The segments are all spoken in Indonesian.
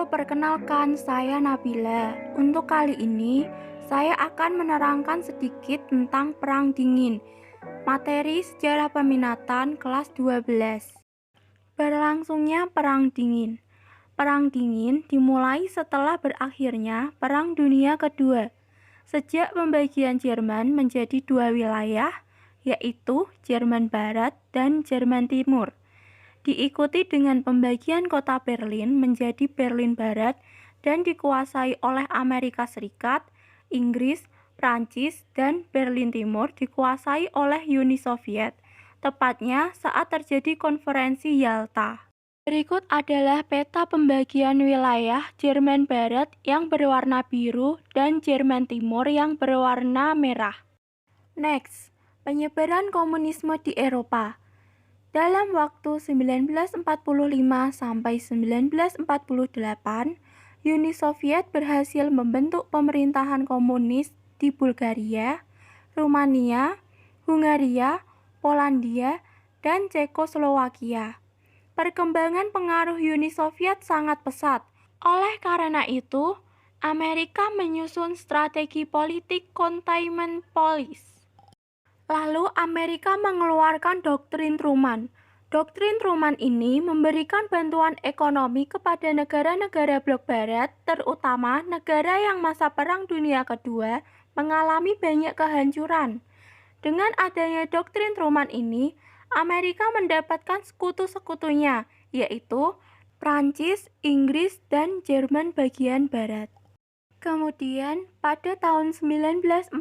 perkenalkan saya Nabila. Untuk kali ini, saya akan menerangkan sedikit tentang Perang Dingin. Materi Sejarah Peminatan kelas 12. Berlangsungnya Perang Dingin. Perang Dingin dimulai setelah berakhirnya Perang Dunia Kedua. Sejak pembagian Jerman menjadi dua wilayah, yaitu Jerman Barat dan Jerman Timur. Diikuti dengan pembagian kota Berlin menjadi Berlin Barat dan dikuasai oleh Amerika Serikat, Inggris, Prancis, dan Berlin Timur dikuasai oleh Uni Soviet, tepatnya saat terjadi konferensi Yalta. Berikut adalah peta pembagian wilayah Jerman Barat yang berwarna biru dan Jerman Timur yang berwarna merah. Next, penyebaran komunisme di Eropa. Dalam waktu 1945 sampai 1948, Uni Soviet berhasil membentuk pemerintahan komunis di Bulgaria, Rumania, Hungaria, Polandia, dan Cekoslowakia. Perkembangan pengaruh Uni Soviet sangat pesat. Oleh karena itu, Amerika menyusun strategi politik containment policy. Lalu Amerika mengeluarkan Doktrin Truman. Doktrin Truman ini memberikan bantuan ekonomi kepada negara-negara blok barat, terutama negara yang masa Perang Dunia Kedua mengalami banyak kehancuran. Dengan adanya Doktrin Truman ini, Amerika mendapatkan sekutu-sekutunya, yaitu Prancis, Inggris, dan Jerman bagian barat. Kemudian, pada tahun 1947,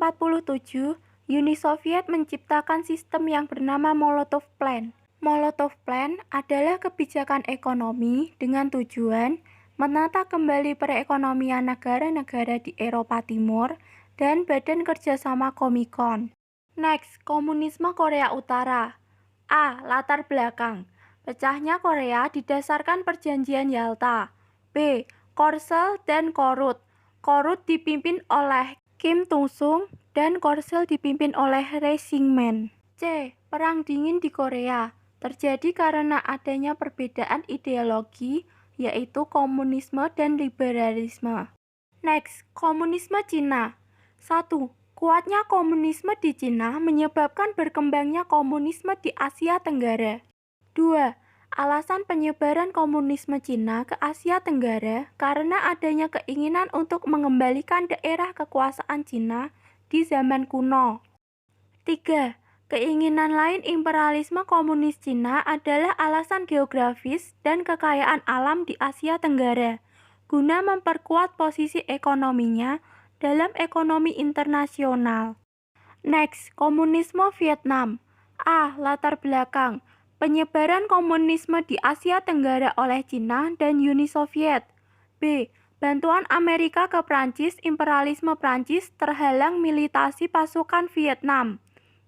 Uni Soviet menciptakan sistem yang bernama Molotov Plan. Molotov Plan adalah kebijakan ekonomi dengan tujuan menata kembali perekonomian negara-negara di Eropa Timur dan Badan Kerjasama Komikon. Next, komunisme Korea Utara. A. Latar belakang. Pecahnya Korea didasarkan Perjanjian Yalta. B. Korsel dan Korut. Korut dipimpin oleh Kim Il-sung dan Korsel dipimpin oleh Ri Syngman. C. Perang Dingin di Korea terjadi karena adanya perbedaan ideologi, yaitu komunisme dan liberalisme. Next, komunisme Cina. 1. Kuatnya komunisme di Cina menyebabkan berkembangnya komunisme di Asia Tenggara. 2. Alasan penyebaran komunisme Cina ke Asia Tenggara karena adanya keinginan untuk mengembalikan daerah kekuasaan Cina di zaman kuno. 3. Keinginan lain imperialisme komunis Cina adalah alasan geografis dan kekayaan alam di Asia Tenggara, guna memperkuat posisi ekonominya dalam ekonomi internasional. Next, komunisme Vietnam. A. Latar belakang. Penyebaran komunisme di Asia Tenggara oleh Cina dan Uni Soviet. B. Bantuan Amerika ke Prancis, imperialisme Prancis terhalang militasi pasukan Vietnam.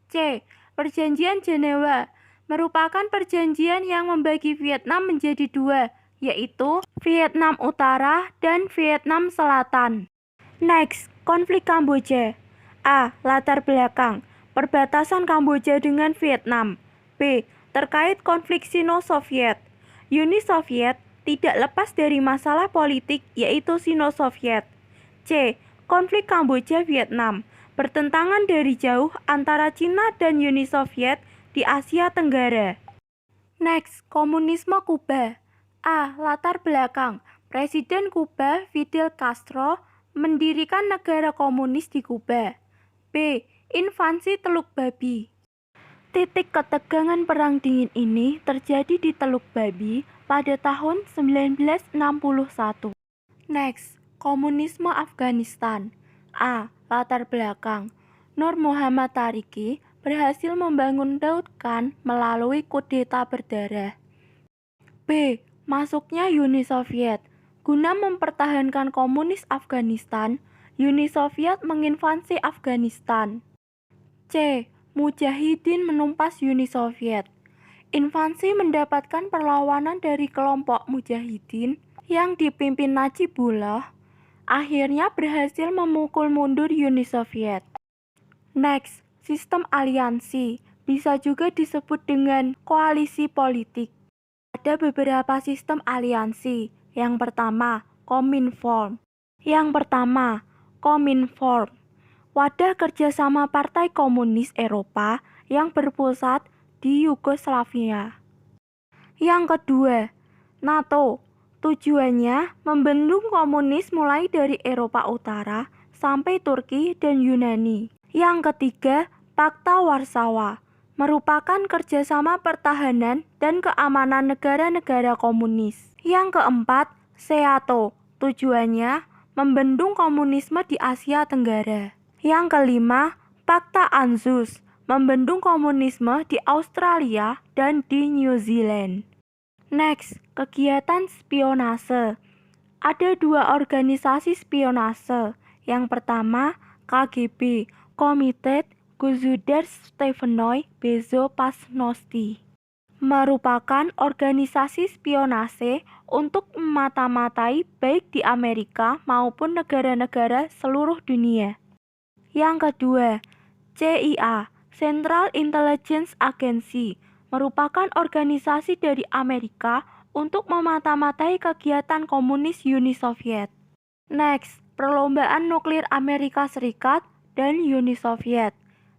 C. Perjanjian Jenewa merupakan perjanjian yang membagi Vietnam menjadi dua, yaitu Vietnam Utara dan Vietnam Selatan. Next, konflik Kamboja. A. Latar belakang. Perbatasan Kamboja dengan Vietnam. B. Terkait konflik Sino-Soviet. Uni Soviet tidak lepas dari masalah politik, yaitu Sino-Soviet. C. Konflik Kamboja-Vietnam. Bertentangan dari jauh antara Cina dan Uni Soviet di Asia Tenggara. Next, komunisme Kuba. A. Latar belakang. Presiden Kuba Fidel Castro mendirikan negara komunis di Kuba. B. Invasi Teluk Babi. Titik ketegangan Perang Dingin ini terjadi di Teluk Babi pada tahun 1961. Next, komunisme Afghanistan. A. Latar belakang. Nur Muhammad Tariki berhasil membangun Daud Khan melalui kudeta berdarah. B. Masuknya Uni Soviet. Guna mempertahankan komunis Afghanistan, Uni Soviet menginvasi Afghanistan. C. Mujahidin menumpas Uni Soviet. Invasi mendapatkan perlawanan dari kelompok Mujahidin yang dipimpin Najibullah, akhirnya berhasil memukul mundur Uni Soviet. Next, sistem aliansi, bisa juga disebut dengan koalisi politik. Ada beberapa sistem aliansi. Yang pertama, Kominform. Yang pertama, Kominform, wadah kerjasama Partai Komunis Eropa yang berpusat di Yugoslavia. Yang kedua, NATO. Tujuannya membendung komunis mulai dari Eropa Utara sampai Turki dan Yunani. Yang ketiga, Pakta Warsawa, merupakan kerjasama pertahanan dan keamanan negara-negara komunis. Yang keempat, SEATO. Tujuannya membendung komunisme di Asia Tenggara. Yang kelima, Pakta ANZUS, membendung komunisme di Australia dan di New Zealand. Next, kegiatan spionase. Ada dua organisasi spionase. Yang pertama, KGB, Komitet Gosudar-Stevnoy Bezopasnosti, merupakan organisasi spionase untuk memata-matai baik di Amerika maupun negara-negara seluruh dunia. Yang kedua, CIA, Central Intelligence Agency, merupakan organisasi dari Amerika untuk memata-matai kegiatan komunis Uni Soviet. Next, perlombaan nuklir Amerika Serikat dan Uni Soviet.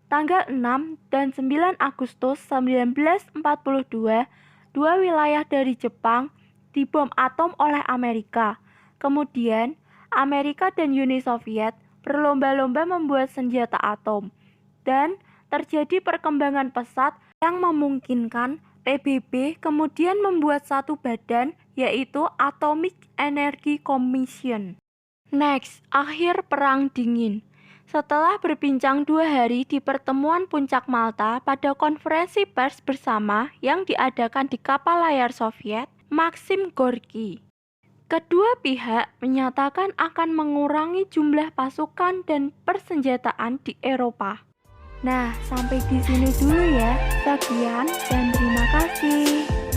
Tanggal 6 dan 9 Agustus 1942, dua wilayah dari Jepang dibom atom oleh Amerika. Kemudian, Amerika dan Uni Soviet berlomba-lomba membuat senjata atom. Dan terjadi perkembangan pesat yang memungkinkan PBB kemudian membuat satu badan, yaitu Atomic Energy Commission. Next, akhir Perang Dingin. Setelah berbincang 2 hari di pertemuan Puncak Malta pada konferensi pers bersama yang diadakan di kapal layar Soviet, Maxim Gorky, kedua pihak menyatakan akan mengurangi jumlah pasukan dan persenjataan di Eropa. Nah, sampai di sini dulu ya. Sekian dan terima kasih.